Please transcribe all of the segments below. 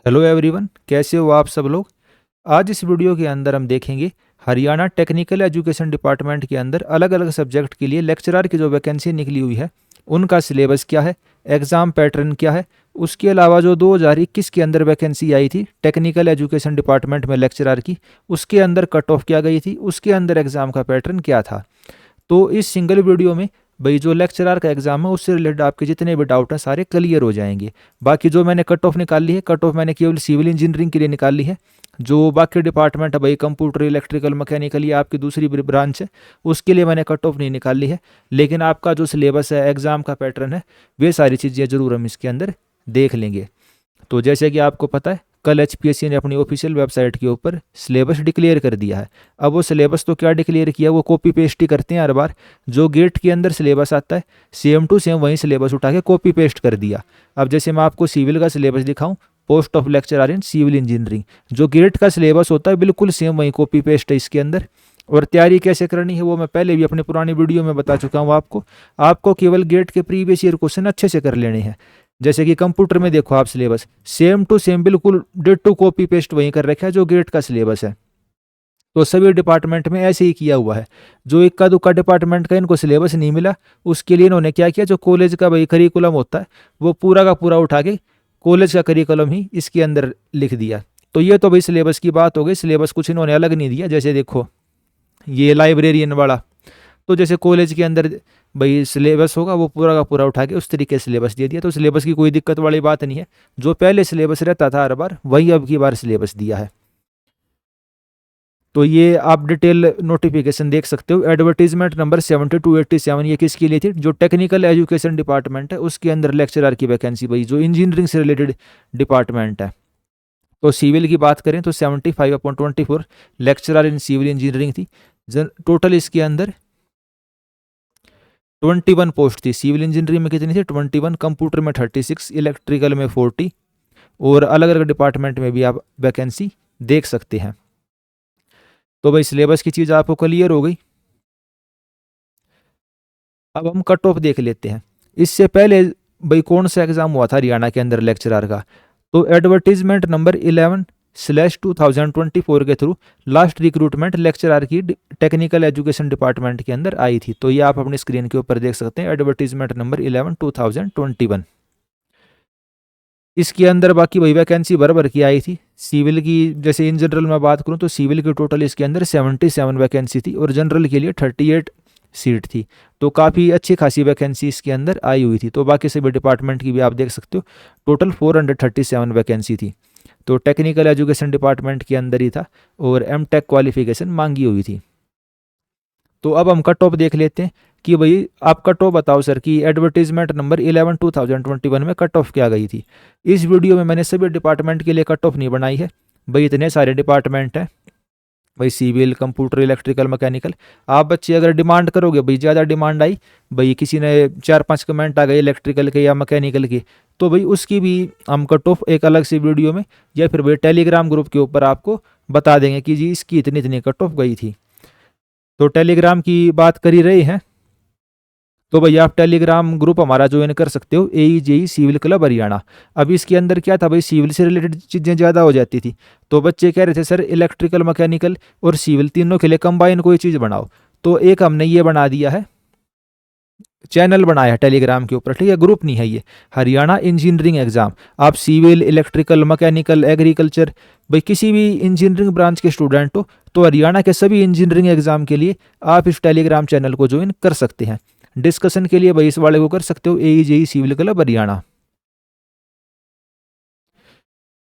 Hello everyone, कैसे हो आप सब लोग। आज इस वीडियो के अंदर हम देखेंगे हरियाणा टेक्निकल एजुकेशन डिपार्टमेंट के अंदर अलग अलग सब्जेक्ट के लिए लेक्चरर की जो वैकेंसी निकली हुई है उनका सिलेबस क्या है, एग्ज़ाम पैटर्न क्या है। उसके अलावा जो 2021 के अंदर वैकेंसी आई थी टेक्निकल एजुकेशन डिपार्टमेंट में लेक्चरर की, उसके अंदर कट ऑफ क्या गई थी, उसके अंदर एग्ज़ाम का पैटर्न क्या था। तो इस सिंगल वीडियो में भाई जो लेक्चरर का एग्जाम है उससे रिलेटेड आपके जितने भी डाउट हैं सारे क्लियर हो जाएंगे। बाकी जो मैंने कट ऑफ निकाली है, कट ऑफ मैंने केवल सिविल इंजीनियरिंग के लिए निकाली है। जो बाकी डिपार्टमेंट है भाई कंप्यूटर, इलेक्ट्रिकल, मैकेनिकल या आपकी दूसरी ब्रांच है, उसके लिए मैंने कट ऑफ नहीं निकाली है। लेकिन आपका जो सिलेबस है, एग्ज़ाम का पैटर्न है, वे सारी चीज़ें ज़रूर हम इसके अंदर देख लेंगे। तो जैसे कि आपको पता है, कल एचपीएससी ने अपनी ऑफिशियल वेबसाइट के ऊपर सिलेबस डिक्लेयर कर दिया है। अब वो सिलेबस तो क्या डिक्लेयर किया, वो कॉपी पेस्ट ही करते हैं हर बार। जो गेट के अंदर सिलेबस आता है सेम टू सेम वही सिलेबस उठा के कॉपी पेस्ट कर दिया। अब जैसे मैं आपको सिविल का सिलेबस दिखाऊं, post of lecturer in civil engineering, जो गेट का सिलेबस होता है बिल्कुल सेम वही कॉपी पेस्ट है इसके अंदर। और तैयारी कैसे करनी है वो मैं पहले भी अपनी पुरानी वीडियो में बता चुका हूँ आपको केवल गेट के प्रीवियस ईयर क्वेश्चन अच्छे से कर लेने हैं। जैसे कि कंप्यूटर में देखो आप सिलेबस सेम टू सेम बिल्कुल डेट टू कॉपी पेस्ट वहीं कर रखा है जो गेट का सिलेबस है। तो सभी डिपार्टमेंट में ऐसे ही किया हुआ है। जो इक्का दुक्का डिपार्टमेंट का इनको सिलेबस नहीं मिला, उसके लिए इन्होंने क्या किया, जो कॉलेज का भाई करिकुलम होता है वो पूरा का पूरा उठा के कॉलेज का करिकुलम ही इसके अंदर लिख दिया। तो ये तो भाई सिलेबस की बात हो गई, सिलेबस कुछ इन्होंने अलग नहीं दिया। जैसे देखो ये लाइब्रेरियन वाला, तो जैसे कॉलेज के अंदर भाई सिलेबस होगा वो पूरा का पूरा उठा के उस तरीके से सिलेबस दे दिया। तो सिलेबस की कोई दिक्कत वाली बात नहीं है। जो पहले सिलेबस रहता था हर बार वही अब की बार सिलेबस दिया है। तो ये आप डिटेल नोटिफिकेशन देख सकते हो। एडवर्टीजमेंट नंबर 7287 ये किसके लिए थी, जो टेक्निकल एजुकेशन डिपार्टमेंट है उसके अंदर लेक्चरर की वैकेंसी, भाई जो इंजीनियरिंग से रिलेटेड डिपार्टमेंट है। तो सिविल की बात करें तो 75/24 लेक्चरर इन सिविल इंजीनियरिंग थी। टोटल इसके अंदर 21 पोस्ट थी। सिविल इंजीनियरिंग में कितनी थी, 21। कंप्यूटर में 36, इलेक्ट्रिकल में 40, और अलग अलग डिपार्टमेंट में भी आप वैकेंसी देख सकते हैं। तो भाई सिलेबस की चीज़ आपको क्लियर हो गई। अब हम कट ऑफ देख लेते हैं। इससे पहले भाई कौन सा एग्जाम हुआ था हरियाणा के अंदर लेक्चरर का, तो एडवर्टीजमेंट नंबर 11/2024 के थ्रू लास्ट रिक्रूटमेंट लेक्चरर की टेक्निकल एजुकेशन डिपार्टमेंट के अंदर आई थी। तो ये आप अपनी स्क्रीन के ऊपर देख सकते हैं, एडवर्टीजमेंट नंबर 11/2021। इसके अंदर बाकी वही वैकेंसी भर भर की आई थी। सिविल की जैसे इन जनरल में बात करूं तो सिविल की टोटल इसके अंदर 77 वैकेंसी थी और जनरल के लिए 38 सीट थी। तो काफ़ी अच्छी खासी वैकेंसी इसके अंदर आई हुई थी। तो बाकी सभी डिपार्टमेंट की भी आप देख सकते हो, टोटल 437 वैकेंसी थी। तो टेक्निकल एजुकेशन डिपार्टमेंट के अंदर ही था और एमटेक क्वालिफिकेशन मांगी हुई थी। तो अब हम कट ऑफ देख लेते हैं कि भाई आप कट ऑफ बताओ सर कि एडवर्टीजमेंट नंबर 11/2021 में कट ऑफ क्या गई थी। इस वीडियो में मैंने सभी डिपार्टमेंट के लिए कट ऑफ नहीं बनाई है। भाई इतने सारे डिपार्टमेंट हैं, भाई सिविल, कंप्यूटर, इलेक्ट्रिकल, मैकेनिकल। आप बच्चे अगर डिमांड करोगे, भाई ज़्यादा डिमांड आई, भाई किसी ने 4-5 कमेंट आ गए इलेक्ट्रिकल के या मैकेनिकल के, तो भाई उसकी भी हम कट ऑफ एक अलग से वीडियो में या फिर भाई टेलीग्राम ग्रुप के ऊपर आपको बता देंगे कि जी इसकी इतनी इतनी कट ऑफ गई थी। तो टेलीग्राम की बात कर ही रहे हैं, तो भैया आप टेलीग्राम ग्रुप हमारा ज्वाइन कर सकते हो, AEJE सिविल क्लब हरियाणा। अब इसके अंदर क्या था भाई, सिविल से रिलेटेड चीज़ें ज़्यादा हो जाती थी। तो बच्चे कह रहे थे सर इलेक्ट्रिकल, मैकेनिकल और सिविल तीनों के लिए कंबाइन कोई चीज़ बनाओ। तो एक हमने ये बना दिया है, चैनल बनाया है टेलीग्राम के ऊपर, ठीक है, ग्रुप नहीं है ये। हरियाणा इंजीनियरिंग एग्जाम, आप सिविल, इलेक्ट्रिकल, मैकेनिकल, एग्रीकल्चर, भाई किसी भी इंजीनियरिंग ब्रांच के स्टूडेंट हो तो हरियाणा के सभी इंजीनियरिंग एग्जाम के लिए आप इस टेलीग्राम चैनल को ज्वाइन कर सकते हैं। डिस्कशन के लिए भाई इस वाले को कर सकते हो, AEJE सिविल क्लब हरियाणा।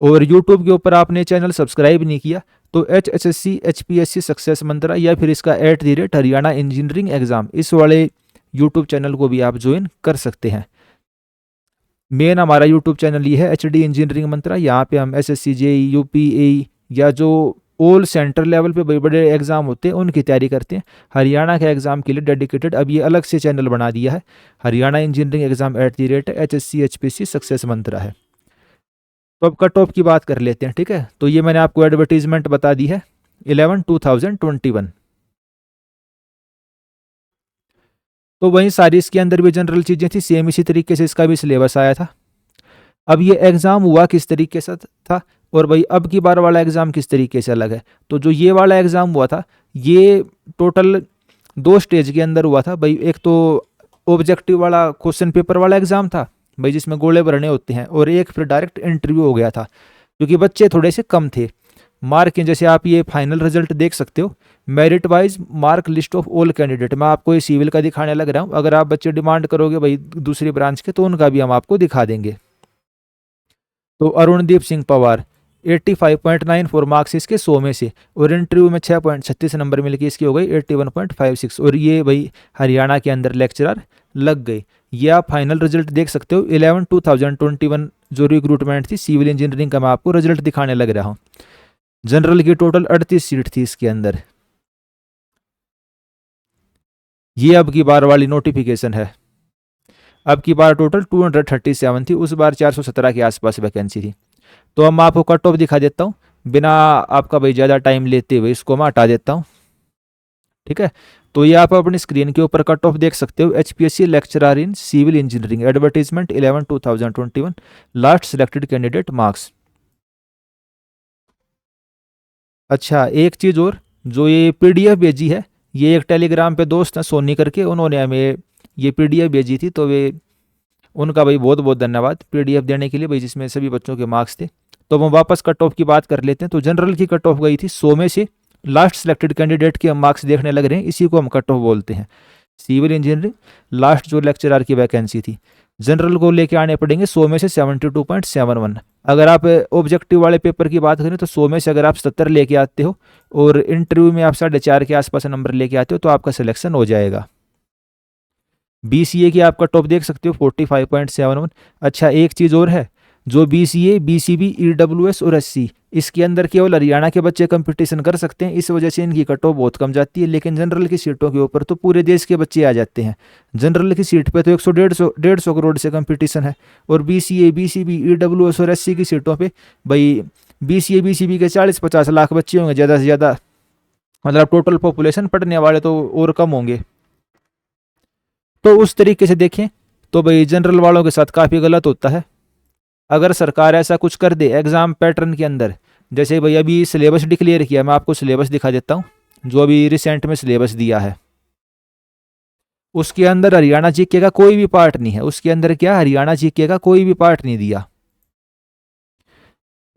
और यूट्यूब के ऊपर आपने चैनल सब्सक्राइब नहीं किया तो HSSC HPSC सक्सेस मंत्रा या फिर इसका @हरियाणा इंजीनियरिंग एग्जाम, इस वाले यूट्यूब चैनल को भी आप ज्वाइन कर सकते हैं। मेन हमारा यूट्यूब चैनल ये है HD इंजीनियरिंग मंत्रा। यहाँ पे हम SSC, JEE, UP, या जो ऑल सेंटर लेवल पे बड़े बड़े एग्जाम होते हैं उनकी तैयारी करते हैं। हरियाणा के एग्जाम के लिए डेडिकेटेड अब ये अलग से चैनल बना दिया है, Haryana engineering exam @HSC HPSC success Mantra है। तो अब कट ऑफ की बात कर लेते हैं, ठीक है। तो ये मैंने आपको एडवर्टीजमेंट बता दी है 11/2021। तो वहीं सारी इसके अंदर भी जनरल चीज़ें थी, सेम इसी तरीके से इसका भी सिलेबस आया था। अब ये एग्ज़ाम हुआ किस तरीके से था और भाई अब की बार वाला एग्ज़ाम किस तरीके से अलग है। तो जो ये वाला एग्ज़ाम हुआ था ये टोटल 2 स्टेज के अंदर हुआ था भाई। एक तो ऑब्जेक्टिव वाला क्वेश्चन पेपर वाला एग्ज़ाम था भाई, जिसमें गोले भरने होते हैं, और एक फिर डायरेक्ट इंटरव्यू हो गया था, क्योंकि बच्चे थोड़े से कम थे। मार्क जैसे आप ये फाइनल रिजल्ट देख सकते हो, merit wise mark list of all candidate. मैं आपको ये सिविल का दिखाने लग रहा हूँ, अगर आप बच्चे डिमांड करोगे भाई दूसरी ब्रांच के तो उनका भी हम आपको दिखा देंगे। तो अरुणदीप सिंह पवार 85.94 मार्क्स इसके 100 में से, और इंटरव्यू में 6.36 नंबर मिल के इसकी हो गई 81.56, और ये भाई हरियाणा के अंदर लेक्चरर लग गए। ये आप फाइनल रिजल्ट देख सकते हो 11/2021 जो रिक्रूटमेंट थी सिविल इंजीनियरिंग का, मैं आपको रिजल्ट दिखाने लग रहा हूँ। जनरल की टोटल 38 सीट थी इसके अंदर। ये अब की बार वाली नोटिफिकेशन है। अब की बार टोटल 237 थी, उस बार 417 के आसपास वैकेंसी थी। तो अब मैं आपको कट ऑफ दिखा देता हूँ बिना आपका भाई ज़्यादा टाइम लेते हुए, इसको मैं हटा देता हूँ। ठीक है, तो ये आप अपनी स्क्रीन के ऊपर कट ऑफ देख सकते हो। HPSC lecturer in civil engineering advertisement 11/2021 last selected candidate marks. अच्छा एक चीज़ और, जो ये PDF भेजी है, ये एक टेलीग्राम पे दोस्त हैं सोनी करके, उन्होंने हमें ये PDF भेजी थी, तो वे उनका भाई बहुत बहुत धन्यवाद PDF देने के लिए भाई, जिसमें सभी बच्चों के मार्क्स थे। तो हम वापस कट ऑफ की बात कर लेते हैं। तो जनरल की कट ऑफ गई थी 100 में से, लास्ट सिलेक्टेड कैंडिडेट के हम मार्क्स देखने लग रहे हैं, इसी को हम कट ऑफ बोलते हैं। सिविल इंजीनियरिंग लास्ट जो लेक्चरर की वैकेंसी थी, जनरल को लेके आने पड़ेंगे 100 में से 72.71। अगर आप ऑब्जेक्टिव वाले पेपर की बात करें तो 100 में से अगर आप 70 लेके आते हो और इंटरव्यू में आप 4.5 के आसपास नंबर लेके आते हो तो आपका सिलेक्शन हो जाएगा। BCA की आप कट ऑफ देख सकते हो 45.71। अच्छा एक चीज़ और है, जो BCA, BCB, EWS और SC, इसके अंदर केवल हरियाणा के बच्चे कंपटीशन कर सकते हैं, इस वजह से इनकी कट ऑफ बहुत कम जाती है। लेकिन जनरल की सीटों के ऊपर तो पूरे देश के बच्चे आ जाते हैं। जनरल की सीट पे तो 100-150 करोड़ से कंपटीशन है, और BCA, BCB, EWS और SC की सीटों पे भाई BCA, BCB के 40-50 लाख बच्चे होंगे ज़्यादा से ज़्यादा, मतलब टोटल पॉपुलेशन पढ़ने वाले तो और कम होंगे। तो उस तरीके से देखें तो भाई जनरल वालों के साथ काफ़ी गलत होता है। अगर सरकार ऐसा कुछ कर दे एग्ज़ाम पैटर्न के अंदर, जैसे भाई अभी सिलेबस डिक्लेयर किया, मैं आपको सिलेबस दिखा देता हूँ जो अभी रिसेंट में सिलेबस दिया है, उसके अंदर हरियाणा जीके का कोई भी पार्ट नहीं है। उसके अंदर क्या, हरियाणा जीके का कोई भी पार्ट नहीं दिया।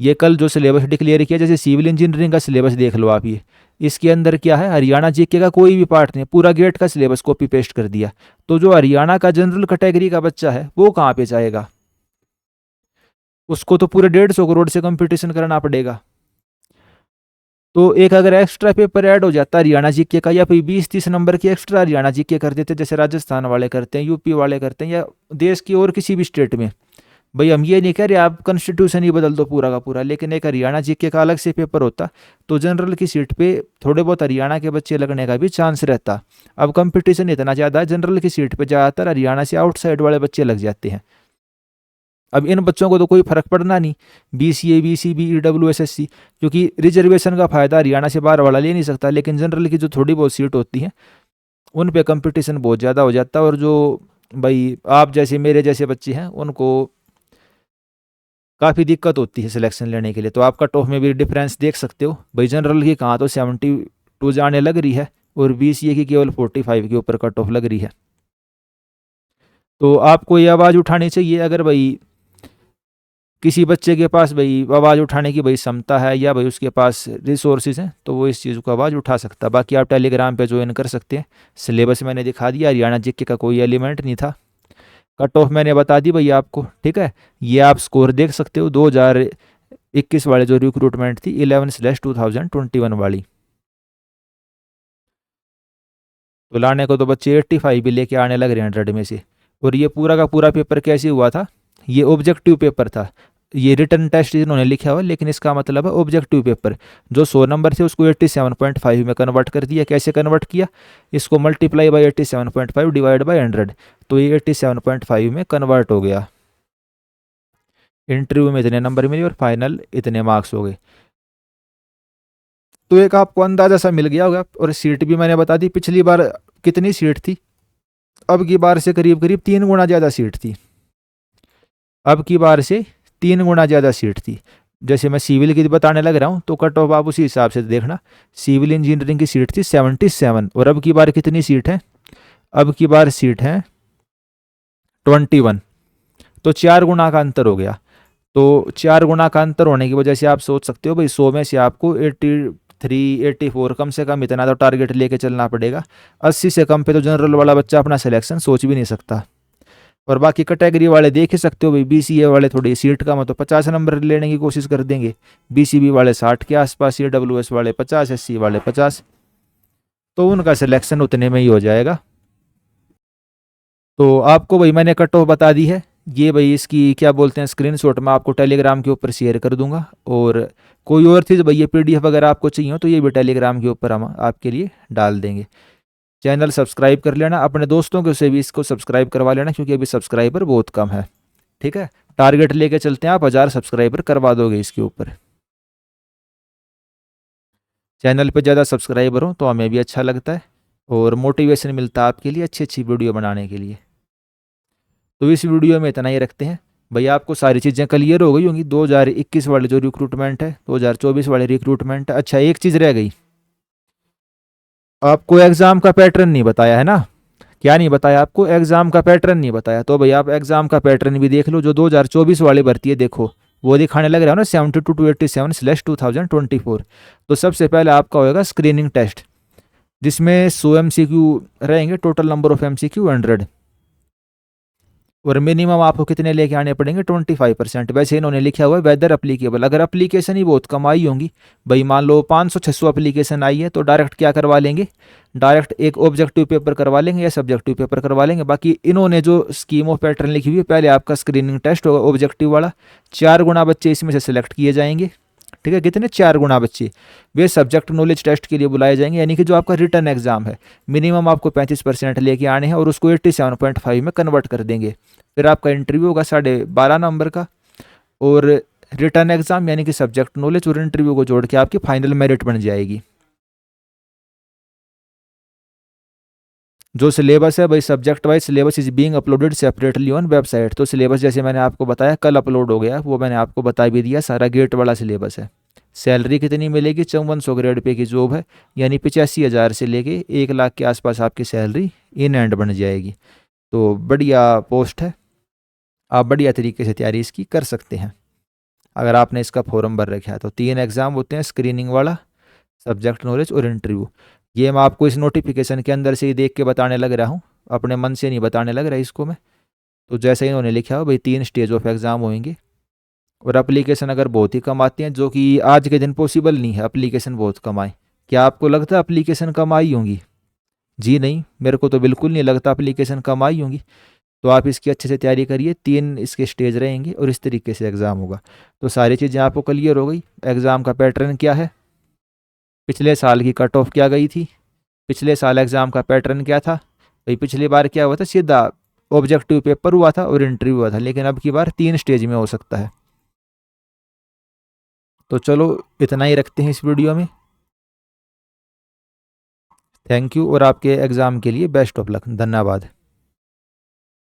ये कल जो सिलेबस डिक्लेयर किया, जैसे सिविल इंजीनियरिंग का सिलेबस देख लो आप, ये इसके अंदर क्या है, हरियाणा जीके का कोई भी पार्ट नहीं, पूरा गेट का सिलेबस कॉपी पेस्ट कर दिया। तो जो हरियाणा का जनरल कैटेगरी का बच्चा है वो कहाँ पे जाएगा, उसको तो पूरे 150 करोड़ से कंपटीशन करना पड़ेगा। तो एक अगर एक्स्ट्रा पेपर ऐड हो जाता हरियाणा जीके का, या फिर 20-30 नंबर की एक्स्ट्रा हरियाणा जीके कर देते, जैसे राजस्थान वाले करते हैं, यूपी वाले करते हैं, या देश की और किसी भी स्टेट में, भाई हम ये नहीं कह रहे आप कॉन्स्टिट्यूशन ही बदल दो पूरा का पूरा, लेकिन एक हरियाणा जीके का अलग से पेपर होता तो जनरल की सीट पे थोड़े बहुत हरियाणा के बच्चे लगने का भी चांस रहता। अब कंपटीशन इतना ज़्यादा है, जनरल की सीट पे ज़्यादातर हरियाणा से आउटसाइड वाले बच्चे लग जाते हैं। अब इन बच्चों को तो कोई फर्क पड़ना नहीं, BCA, BCB, EWS, SC, क्योंकि रिजर्वेशन का फ़ायदा हरियाणा से बाहर वाला ले नहीं सकता। लेकिन जनरल की जो थोड़ी बहुत सीट होती हैं उन पे कंपटीशन बहुत ज़्यादा हो जाता है, और जो भाई आप जैसे मेरे जैसे बच्चे हैं उनको काफ़ी दिक्कत होती है सिलेक्शन लेने के लिए। तो आप कट ऑफ में भी डिफरेंस देख सकते हो भाई, जनरल की कहाँ तो 72 जाने लग रही है, और BCA की केवल 45 के ऊपर कट ऑफ लग रही है। तो आपको ये आवाज़ उठानी चाहिए, अगर भाई किसी बच्चे के पास भाई आवाज़ उठाने की भाई क्षमता है, या भाई उसके पास रिसोर्सेज हैं, तो वो इस चीज़ को आवाज़ उठा सकता है। बाकी आप टेलीग्राम पे ज्वाइन कर सकते हैं। सिलेबस मैंने दिखा दिया, हरियाणा जीके का कोई एलिमेंट नहीं था। कट ऑफ मैंने बता दी भाई आपको, ठीक है। ये आप स्कोर देख सकते हो 2021 वाले जो रिक्रूटमेंट थी 11/2021 वाली। तो लाने को तो बच्चे 85 भी लेके आने लग रहे हैं 100 में से। और ये पूरा का पूरा पेपर कैसे हुआ था, ये ऑब्जेक्टिव पेपर था। ये रिटर्न टेस्ट इन्होंने लिखा हुआ, लेकिन इसका मतलब है ऑब्जेक्टिव पेपर। जो 100 नंबर थे उसको 87.5 में कन्वर्ट कर दिया। कैसे कन्वर्ट किया, इसको मल्टीप्लाई बाई 87.5 डिवाइड बाई 100, तो ये 87.5 में कन्वर्ट हो गया। इंटरव्यू में इतने नंबर मिले और फाइनल इतने मार्क्स हो गए। तो एक आपको अंदाजा सा मिल गया होगा। और सीट भी मैंने बता दी, पिछली बार कितनी सीट थी, अब की बार से करीब करीब 3 गुना ज़्यादा सीट थी। अब की बार से 3 गुना ज़्यादा सीट थी। जैसे मैं सिविल की बताने लग रहा हूँ तो कट ऑफ आप उसी हिसाब से देखना। सिविल इंजीनियरिंग की सीट थी 77 और अब की बार कितनी सीट है, अब की बार सीट है 21। तो 4 गुना का अंतर हो गया। तो 4 गुना का अंतर होने की वजह से आप सोच सकते हो भाई 100 में से आपको 83 84 कम से कम इतना तो टारगेट लेके चलना पड़ेगा। 80 से कम पे तो जनरल वाला बच्चा अपना सिलेक्शन सोच भी नहीं सकता। और बाकी कैटेगरी वाले देख ही सकते हो भाई, बीसीए वाले थोड़ी सीट कम है तो 50 नंबर लेने की कोशिश कर देंगे, बीसीबी वाले 60 के आसपास, ईडब्ल्यूएस वाले 50, एससी वाले 50, तो उनका सिलेक्शन उतने में ही हो जाएगा। तो आपको भाई मैंने कट ऑफ बता दी है। ये भाई इसकी क्या बोलते हैं स्क्रीनशॉट मैं आपको टेलीग्राम के ऊपर शेयर कर दूंगा। और कोई और चीज़ भाई ये पीडीएफ अगर आपको चाहिए हो तो ये भी टेलीग्राम के ऊपर हम आपके लिए डाल देंगे। चैनल सब्सक्राइब कर लेना, अपने दोस्तों के से भी इसको सब्सक्राइब करवा लेना क्योंकि अभी सब्सक्राइबर बहुत कम है। ठीक है, टारगेट लेके चलते हैं, आप 1000 सब्सक्राइबर करवा दोगे इसके ऊपर। चैनल पे ज़्यादा सब्सक्राइबर हो तो हमें भी अच्छा लगता है और मोटिवेशन मिलता है आपके लिए अच्छी अच्छी वीडियो बनाने के लिए। तो इस वीडियो में इतना ही रखते हैं। भैया आपको सारी चीज़ें क्लियर हो गई होंगी। 2021 वाले जो रिक्रूटमेंट है, 2024 वाले रिक्रूटमेंट है। अच्छा एक चीज़ रह गई, आपको एग्ज़ाम का पैटर्न नहीं बताया है ना। क्या नहीं बताया आपको, एग्ज़ाम का पैटर्न नहीं बताया। तो भैया आप एग्ज़ाम का पैटर्न भी देख लो। जो 2024 वाली भर्ती है देखो वो दिखाने लग रहा है ना 72 to 87/2024। तो सबसे पहले आपका होगा स्क्रीनिंग टेस्ट जिसमें 100 MCQ रहेंगे, टोटल नंबर ऑफ MCQ 100 और मिनिमम आपको कितने लेके आने पड़ेंगे 25%। वैसे इन्होंने लिखा हुआ है वेदर अप्लीकेबल। अगर अप्लीकेशन ही बहुत कम आई होंगी भाई, मान लो 500 600 अप्लीकेशन आई है तो डायरेक्ट क्या करवा लेंगे, डायरेक्ट एक ऑब्जेक्टिव पेपर करवा लेंगे या सब्जेक्टिव पेपर करवा लेंगे। बाकी इन्होंने जो स्कीम ऑफ पैटर्न लिखी हुई है, पहले आपका स्क्रीनिंग टेस्ट होगा ऑब्जेक्टिव वाला, 4 गुना बच्चे इसमें से सिलेक्ट किए जाएंगे। ठीक है, कितने 4 गुना बच्चे वे सब्जेक्ट नॉलेज टेस्ट के लिए बुलाए जाएंगे, यानी कि जो आपका रिटर्न एग्जाम है मिनिमम आपको 35% लेके आने हैं और उसको 87.5 में कन्वर्ट कर देंगे। फिर आपका इंटरव्यू होगा 12.5 नंबर का और रिटर्न एग्जाम यानी कि सब्जेक्ट नॉलेज और इंटरव्यू को जोड़ के आपकी फाइनल मेरिट बन जाएगी। जो सिलेबस है भाई, subject wise syllabus is being uploaded separately on website. तो सिलेबस जैसे मैंने आपको बताया कल अपलोड हो गया, वो मैंने आपको बता भी दिया, सारा गेट वाला सिलेबस है। सैलरी कितनी मिलेगी, 5400 ग्रेड पे की जॉब है, यानी 85,000 से लेके 1 लाख के आसपास आपकी सैलरी इन एंड बन जाएगी। तो बढ़िया पोस्ट है, आप बढ़िया तरीके से तैयारी इसकी कर सकते हैं अगर आपने इसका फॉर्म भर रखा है। तो 3 एग्ज़ाम होते हैं, स्क्रीनिंग वाला, सब्जेक्ट नॉलेज और इंटरव्यू। ये मैं आपको इस नोटिफिकेशन के अंदर से ही देख के बताने लग रहा हूँ, अपने मन से नहीं बताने लग रहा इसको मैं। तो जैसे ही इन्होंने लिखा हो भाई 3 स्टेज ऑफ एग्ज़ाम होंगे और अप्लीकेशन अगर बहुत ही कम आती हैं, जो कि आज के दिन पॉसिबल नहीं है अप्लीकेशन बहुत कम आए। क्या आपको लगता है अप्लीकेशन कम आई होंगी? जी नहीं, मेरे को तो बिल्कुल नहीं लगता अप्लीकेशन कम आई होंगी। तो आप इसकी अच्छे से तैयारी करिए, 3 इसके स्टेज रहेंगे और इस तरीके से एग्ज़ाम होगा। तो सारी चीज़ें आपको क्लियर हो गई। एग्ज़ाम का पैटर्न क्या है, पिछले साल की कट ऑफ क्या गई थी, पिछले साल एग्ज़ाम का पैटर्न क्या था भाई, पिछली बार क्या हुआ था, सीधा ऑब्जेक्टिव पेपर हुआ था और इंटरव्यू हुआ था, लेकिन अब की बार 3 स्टेज में हो सकता है। तो चलो इतना ही रखते हैं इस वीडियो में। थैंक यू और आपके एग्ज़ाम के लिए बेस्ट ऑफ लक। धन्यवाद।